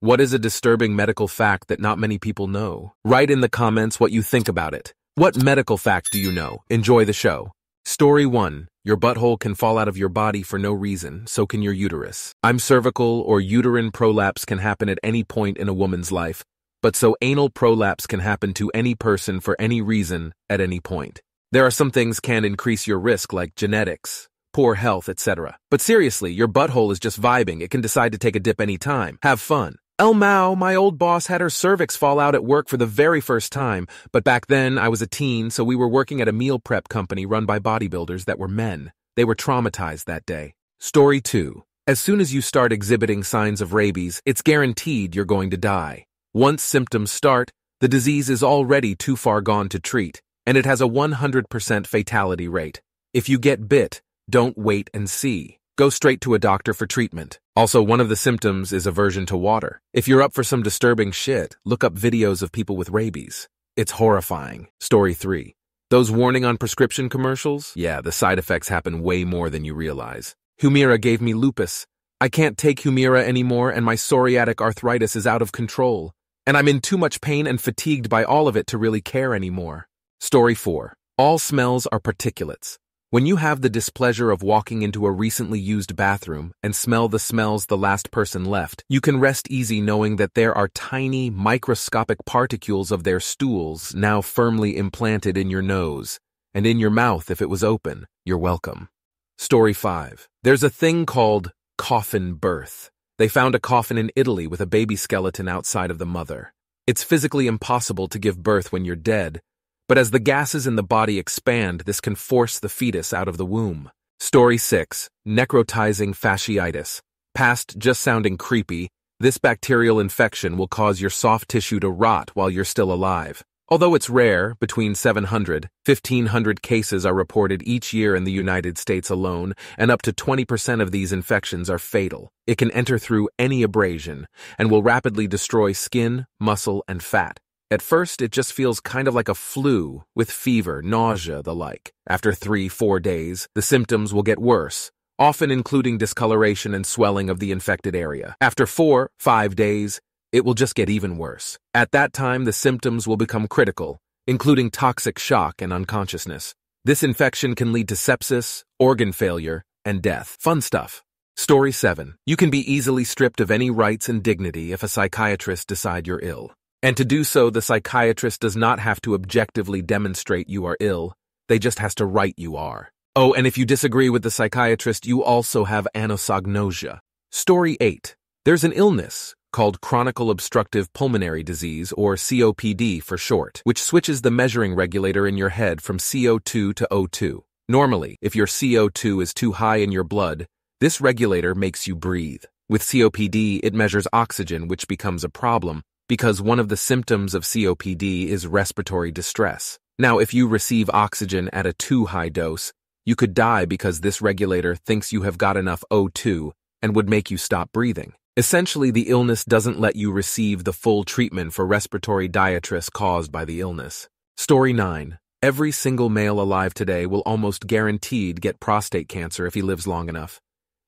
What is a disturbing medical fact that not many people know? Write in the comments what you think about it. What medical fact do you know? Enjoy the show. Story 1. Your butthole can fall out of your body for no reason, so can your uterus. Cervical or uterine prolapse can happen at any point in a woman's life, but so anal prolapse can happen to any person for any reason at any point. There are some things can increase your risk like genetics, poor health, etc. But seriously, your butthole is just vibing. It can decide to take a dip any time. Have fun. Mao, my old boss had her cervix fall out at work for the very first time, but back then I was a teen, so we were working at a meal prep company run by bodybuilders that were men. They were traumatized that day. Story 2. As soon as you start exhibiting signs of rabies, it's guaranteed you're going to die. Once symptoms start, the disease is already too far gone to treat, and it has a 100% fatality rate. If you get bit, don't wait and see. Go straight to a doctor for treatment. Also, one of the symptoms is aversion to water. If you're up for some disturbing shit, look up videos of people with rabies. It's horrifying. Story 3. Those warning on prescription commercials? Yeah, the side effects happen way more than you realize. Humira gave me lupus. I can't take Humira anymore and my psoriatic arthritis is out of control. And I'm in too much pain and fatigued by all of it to really care anymore. Story 4. All smells are particulates. When you have the displeasure of walking into a recently used bathroom and smell the smells the last person left, you can rest easy knowing that there are tiny, microscopic particles of their stools now firmly implanted in your nose, and in your mouth if it was open. You're welcome. Story 5. There's a thing called coffin birth. They found a coffin in Italy with a baby skeleton outside of the mother. It's physically impossible to give birth when you're dead, but as the gases in the body expand, this can force the fetus out of the womb. Story 6. Necrotizing fasciitis. Past just sounding creepy, this bacterial infection will cause your soft tissue to rot while you're still alive. Although it's rare, between 700, 1,500 cases are reported each year in the United States alone, and up to 20% of these infections are fatal. It can enter through any abrasion and will rapidly destroy skin, muscle, and fat. At first, it just feels kind of like a flu, with fever, nausea, the like. After 3-4 days, the symptoms will get worse, often including discoloration and swelling of the infected area. After 4-5 days, it will just get even worse. At that time, the symptoms will become critical, including toxic shock and unconsciousness. This infection can lead to sepsis, organ failure, and death. Fun stuff. Story 7. You can be easily stripped of any rights and dignity if a psychiatrist decides you're ill. And to do so, the psychiatrist does not have to objectively demonstrate you are ill. They just has to write you are. Oh, and if you disagree with the psychiatrist, you also have anosognosia. Story 8. There's an illness called chronic obstructive pulmonary disease, or COPD for short, which switches the measuring regulator in your head from CO2 to O2. Normally, if your CO2 is too high in your blood, this regulator makes you breathe. With COPD, it measures oxygen, which becomes a problem, because one of the symptoms of COPD is respiratory distress. Now, if you receive oxygen at a too high dose, you could die because this regulator thinks you have got enough O2 and would make you stop breathing. Essentially, the illness doesn't let you receive the full treatment for respiratory distress caused by the illness. Story 9. Every single male alive today will almost guaranteed get prostate cancer if he lives long enough.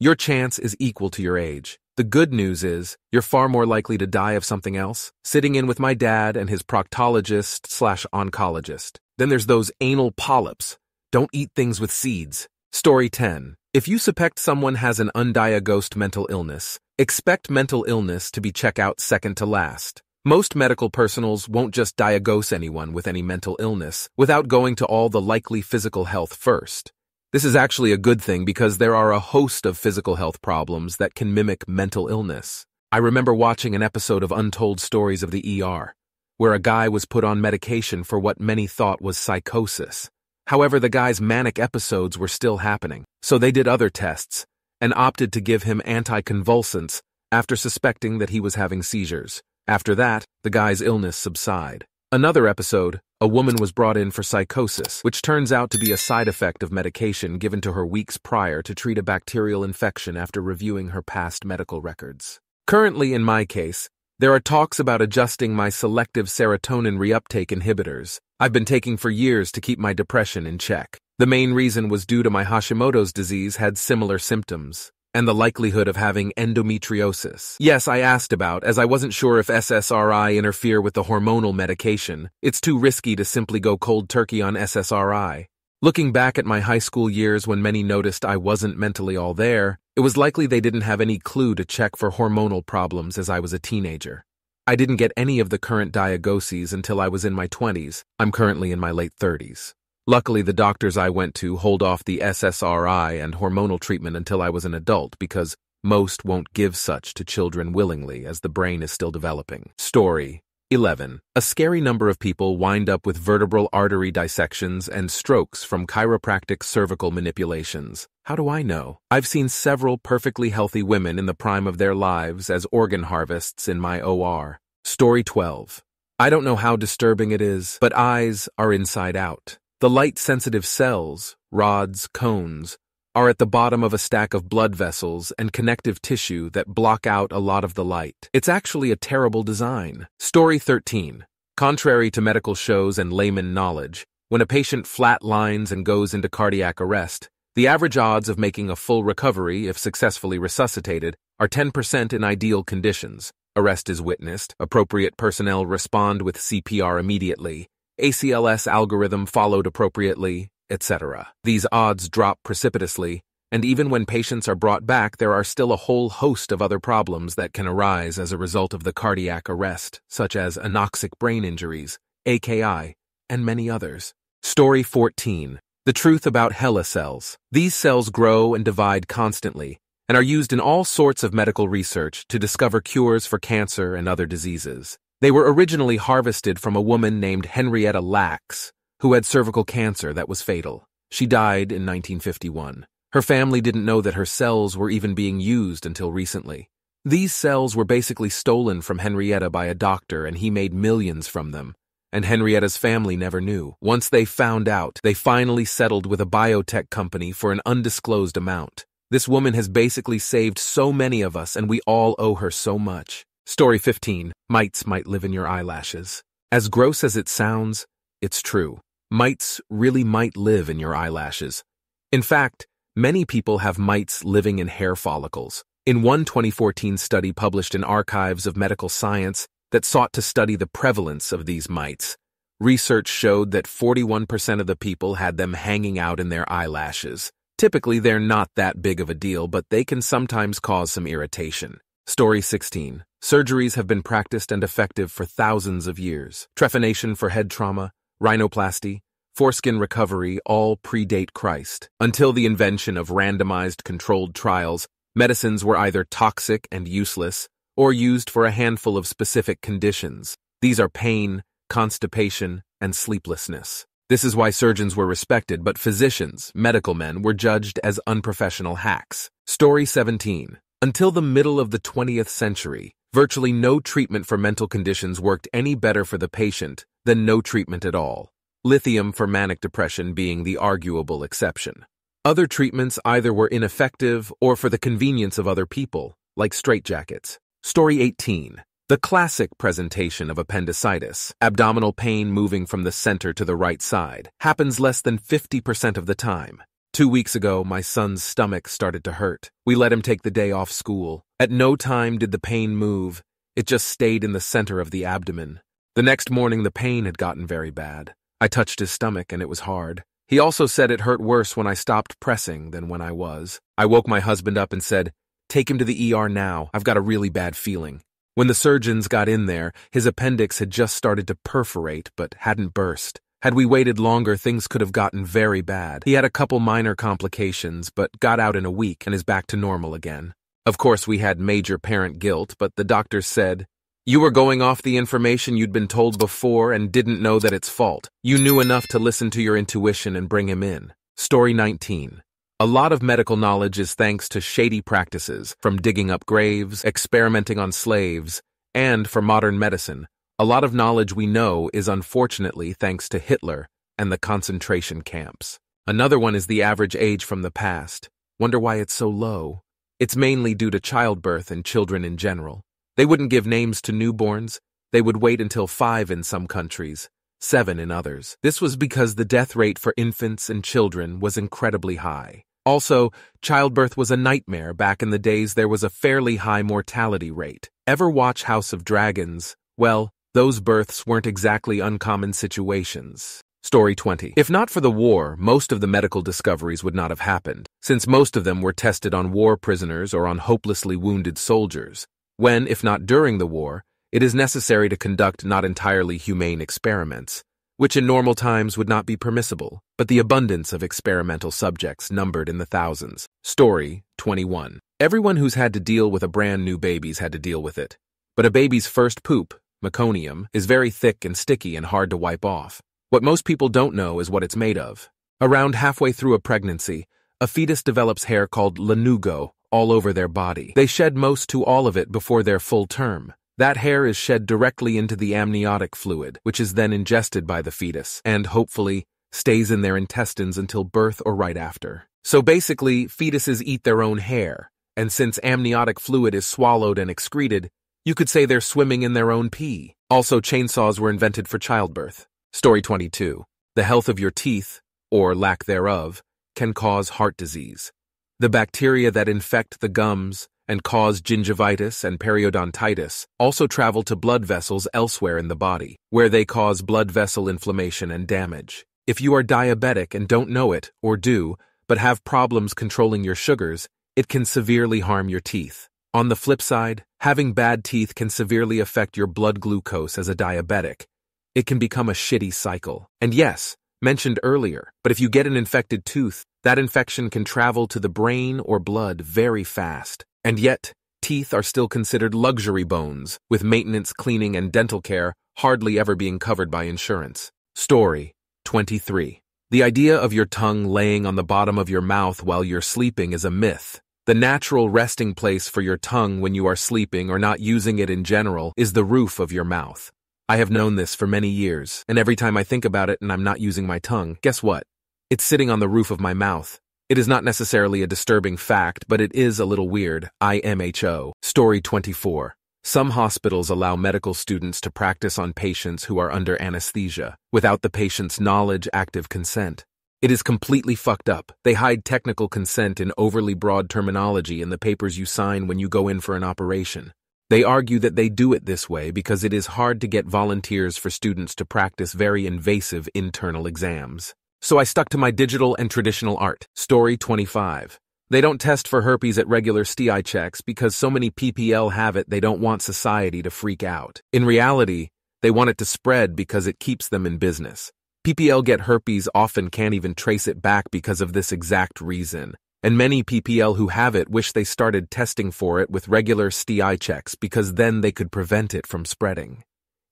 Your chance is equal to your age. The good news is, you're far more likely to die of something else. Sitting in with my dad and his proctologist/oncologist. Then there's those anal polyps. Don't eat things with seeds. Story 10. If you suspect someone has an undiagnosed mental illness, expect mental illness to be checked out second to last. Most medical personnel won't just diagnose anyone with any mental illness without going to all the likely physical health first. This is actually a good thing because there are a host of physical health problems that can mimic mental illness. I remember watching an episode of Untold Stories of the ER, where a guy was put on medication for what many thought was psychosis. However, the guy's manic episodes were still happening, so they did other tests and opted to give him anticonvulsants after suspecting that he was having seizures. After that, the guy's illness subsided. Another episode, a woman was brought in for psychosis, which turns out to be a side effect of medication given to her weeks prior to treat a bacterial infection after reviewing her past medical records. Currently, in my case, there are talks about adjusting my selective serotonin reuptake inhibitors I've been taking for years to keep my depression in check. The main reason was due to my Hashimoto's disease had similar symptoms. and the likelihood of having endometriosis. Yes, I asked about, as I wasn't sure if SSRI interfere with the hormonal medication. It's too risky to simply go cold turkey on SSRI. Looking back at my high school years when many noticed I wasn't mentally all there, it was likely they didn't have any clue to check for hormonal problems as I was a teenager. I didn't get any of the current diagnoses until I was in my 20s. I'm currently in my late 30s. Luckily, the doctors I went to hold off the SSRI and hormonal treatment until I was an adult because most won't give such to children willingly as the brain is still developing. Story 11. A scary number of people wind up with vertebral artery dissections and strokes from chiropractic cervical manipulations. How do I know? I've seen several perfectly healthy women in the prime of their lives as organ harvests in my OR. Story 12. I don't know how disturbing it is, but eyes are inside out. The light-sensitive cells, rods, cones, are at the bottom of a stack of blood vessels and connective tissue that block out a lot of the light. It's actually a terrible design. Story 13. Contrary to medical shows and layman knowledge, when a patient flatlines and goes into cardiac arrest, the average odds of making a full recovery, if successfully resuscitated, are 10% in ideal conditions. Arrest is witnessed, appropriate personnel respond with CPR immediately, ACLS algorithm followed appropriately, etc. These odds drop precipitously, and even when patients are brought back, there are still a whole host of other problems that can arise as a result of the cardiac arrest, such as anoxic brain injuries, AKI, and many others. Story 14. The truth about HeLa cells. These cells grow and divide constantly, and are used in all sorts of medical research to discover cures for cancer and other diseases. They were originally harvested from a woman named Henrietta Lacks, who had cervical cancer that was fatal. She died in 1951. Her family didn't know that her cells were even being used until recently. These cells were basically stolen from Henrietta by a doctor, and he made millions from them. And Henrietta's family never knew. Once they found out, they finally settled with a biotech company for an undisclosed amount. This woman has basically saved so many of us, and we all owe her so much. Story 15. Mites might live in your eyelashes. As gross as it sounds, it's true. Mites really might live in your eyelashes. In fact, many people have mites living in hair follicles. In one 2014 study published in Archives of Medical Science that sought to study the prevalence of these mites, research showed that 41% of the people had them hanging out in their eyelashes. Typically, they're not that big of a deal, but they can sometimes cause some irritation. Story 16. Surgeries have been practiced and effective for thousands of years. Trephination for head trauma, rhinoplasty, foreskin recovery all predate Christ. Until the invention of randomized controlled trials, medicines were either toxic and useless or used for a handful of specific conditions. These are pain, constipation, and sleeplessness. This is why surgeons were respected, but physicians, medical men, were judged as unprofessional hacks. Story 17. Until the middle of the 20th century, virtually no treatment for mental conditions worked any better for the patient than no treatment at all. Lithium for manic depression being the arguable exception. Other treatments either were ineffective or for the convenience of other people, like straitjackets. Story 18. The classic presentation of appendicitis, abdominal pain moving from the center to the right side, happens less than 50% of the time. 2 weeks ago, my son's stomach started to hurt. We let him take the day off school. At no time did the pain move. It just stayed in the center of the abdomen. The next morning, the pain had gotten very bad. I touched his stomach and it was hard. He also said it hurt worse when I stopped pressing than when I was. I woke my husband up and said, "Take him to the ER now. I've got a really bad feeling." When the surgeons got in there, his appendix had just started to perforate but hadn't burst. Had we waited longer, things could have gotten very bad. He had a couple minor complications, but got out in a week and is back to normal again. Of course, we had major parent guilt, but the doctors said, "You were going off the information you'd been told before and didn't know that it's fault. You knew enough to listen to your intuition and bring him in." Story 19. A lot of medical knowledge is thanks to shady practices, from digging up graves, experimenting on slaves, and, for modern medicine, a lot of knowledge we know is unfortunately thanks to Hitler and the concentration camps. Another one is the average age from the past. Wonder why it's so low? It's mainly due to childbirth and children in general. They wouldn't give names to newborns. They would wait until 5 in some countries, 7 in others. This was because the death rate for infants and children was incredibly high. Also, childbirth was a nightmare. Back in the days there was a fairly high mortality rate. Ever watch House of Dragons? Well, those births weren't exactly uncommon situations. Story 20. If not for the war, most of the medical discoveries would not have happened, since most of them were tested on war prisoners or on hopelessly wounded soldiers. When, if not during the war, it is necessary to conduct not entirely humane experiments, which in normal times would not be permissible, but the abundance of experimental subjects numbered in the thousands. Story 21. Everyone who's had to deal with a brand new baby's had to deal with it. But a baby's first poop, meconium, is very thick and sticky and hard to wipe off. What most people don't know is what it's made of. Around halfway through a pregnancy, a fetus develops hair called lanugo all over their body. They shed most to all of it before their full term. That hair is shed directly into the amniotic fluid, which is then ingested by the fetus, and hopefully stays in their intestines until birth or right after. So basically, fetuses eat their own hair, and since amniotic fluid is swallowed and excreted, you could say they're swimming in their own pee. Also, chainsaws were invented for childbirth. Story 22. The health of your teeth, or lack thereof, can cause heart disease. The bacteria that infect the gums and cause gingivitis and periodontitis also travel to blood vessels elsewhere in the body, where they cause blood vessel inflammation and damage. If you are diabetic and don't know it, or do, but have problems controlling your sugars, it can severely harm your teeth. On the flip side, having bad teeth can severely affect your blood glucose as a diabetic. It can become a shitty cycle. And yes, mentioned earlier, but if you get an infected tooth, that infection can travel to the brain or blood very fast. And yet, teeth are still considered luxury bones, with maintenance, cleaning, and dental care hardly ever being covered by insurance. Story 23. The idea of your tongue laying on the bottom of your mouth while you're sleeping is a myth. The natural resting place for your tongue when you are sleeping or not using it in general is the roof of your mouth. I have known this for many years, and every time I think about it and I'm not using my tongue, guess what? It's sitting on the roof of my mouth. It is not necessarily a disturbing fact, but it is a little weird. IMHO. Story 24. Some hospitals allow medical students to practice on patients who are under anesthesia, without the patient's knowledge, active consent. It is completely fucked up. They hide technical consent in overly broad terminology in the papers you sign when you go in for an operation. They argue that they do it this way because it is hard to get volunteers for students to practice very invasive internal exams. So I stuck to my digital and traditional art. Story 25. They don't test for herpes at regular STI checks because so many PPL have it they don't want society to freak out. In reality, they want it to spread because it keeps them in business. PPL get herpes often can't even trace it back because of this exact reason. And many PPL who have it wish they started testing for it with regular STI checks because then they could prevent it from spreading.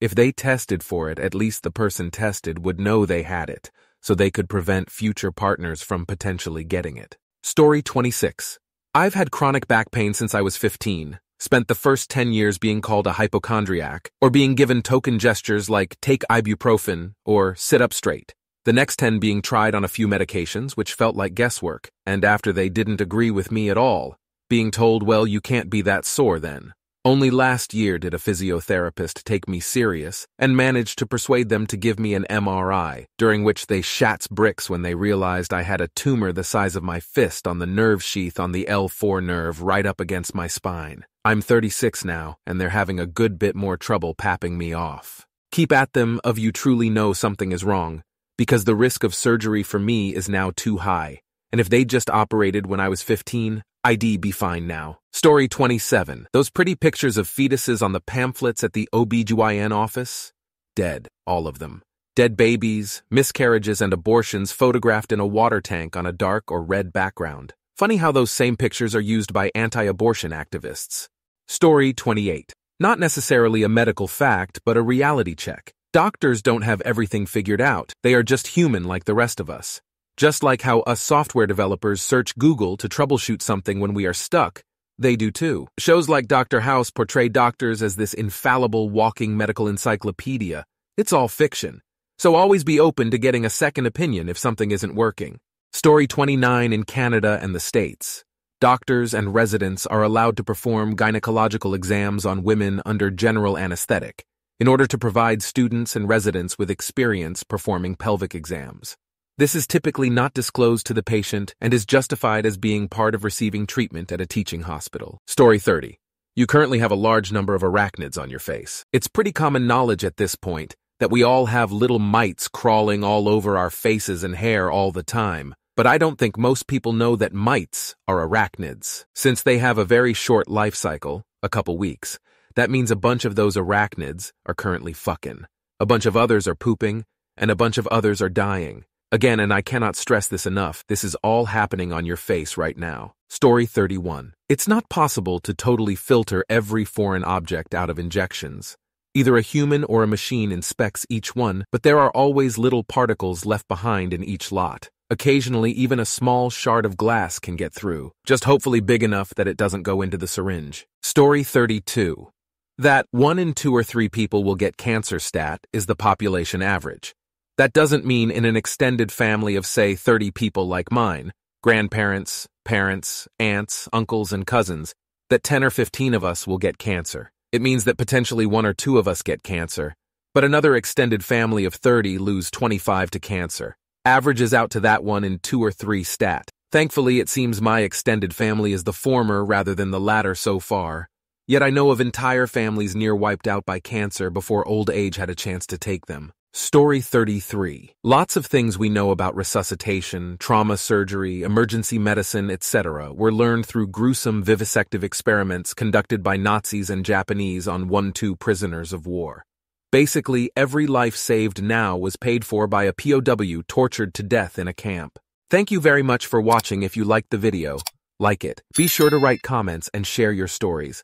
If they tested for it, at least the person tested would know they had it, so they could prevent future partners from potentially getting it. Story 26. I've had chronic back pain since I was 15, spent the first 10 years being called a hypochondriac, or being given token gestures like take ibuprofen or sit up straight. The next 10 being tried on a few medications, which felt like guesswork, and after they didn't agree with me at all, being told, well, you can't be that sore then. Only last year did a physiotherapist take me serious and managed to persuade them to give me an MRI, during which they shats bricks when they realized I had a tumor the size of my fist on the nerve sheath on the L4 nerve right up against my spine. I'm 36 now, and they're having a good bit more trouble papping me off. Keep at them if you truly know something is wrong, because the risk of surgery for me is now too high, and if they just operated when I was 15, I'd be fine now. Story 27. Those pretty pictures of fetuses on the pamphlets at the OBGYN office? Dead, all of them. Dead babies, miscarriages, and abortions photographed in a water tank on a dark or red background. Funny how those same pictures are used by anti-abortion activists. Story 28. Not necessarily a medical fact, but a reality check. Doctors don't have everything figured out. They are just human like the rest of us. Just like how us software developers search Google to troubleshoot something when we are stuck, they do too. Shows like Dr. House portray doctors as this infallible walking medical encyclopedia. It's all fiction. So always be open to getting a second opinion if something isn't working. Story 29 in Canada and the States. Doctors and residents are allowed to perform gynecological exams on women under general anesthetic in order to provide students and residents with experience performing pelvic exams. This is typically not disclosed to the patient and is justified as being part of receiving treatment at a teaching hospital. Story 30. You currently have a large number of arachnids on your face. It's pretty common knowledge at this point that we all have little mites crawling all over our faces and hair all the time. But I don't think most people know that mites are arachnids. Since they have a very short life cycle, a couple weeks, that means a bunch of those arachnids are currently fucking. A bunch of others are pooping, and a bunch of others are dying. Again, and I cannot stress this enough, this is all happening on your face right now. Story 31. It's not possible to totally filter every foreign object out of injections. Either a human or a machine inspects each one, but there are always little particles left behind in each lot. Occasionally, even a small shard of glass can get through, just hopefully big enough that it doesn't go into the syringe. Story 32. That 1 in 2 or 3 people will get cancer stat is the population average. That doesn't mean in an extended family of, say, 30 people like mine, grandparents, parents, aunts, uncles, and cousins, that 10 or 15 of us will get cancer. It means that potentially 1 or 2 of us get cancer, but another extended family of 30 lose 25 to cancer. Averages out to that 1 in 2 or 3 stat. Thankfully, it seems my extended family is the former rather than the latter so far. Yet I know of entire families near wiped out by cancer before old age had a chance to take them. Story 33. Lots of things we know about resuscitation, trauma surgery, emergency medicine, etc. were learned through gruesome vivisective experiments conducted by Nazis and Japanese on 1-2 prisoners of war. Basically, every life saved now was paid for by a POW tortured to death in a camp. Thank you very much for watching. If you liked the video, like it. Be sure to write comments and share your stories.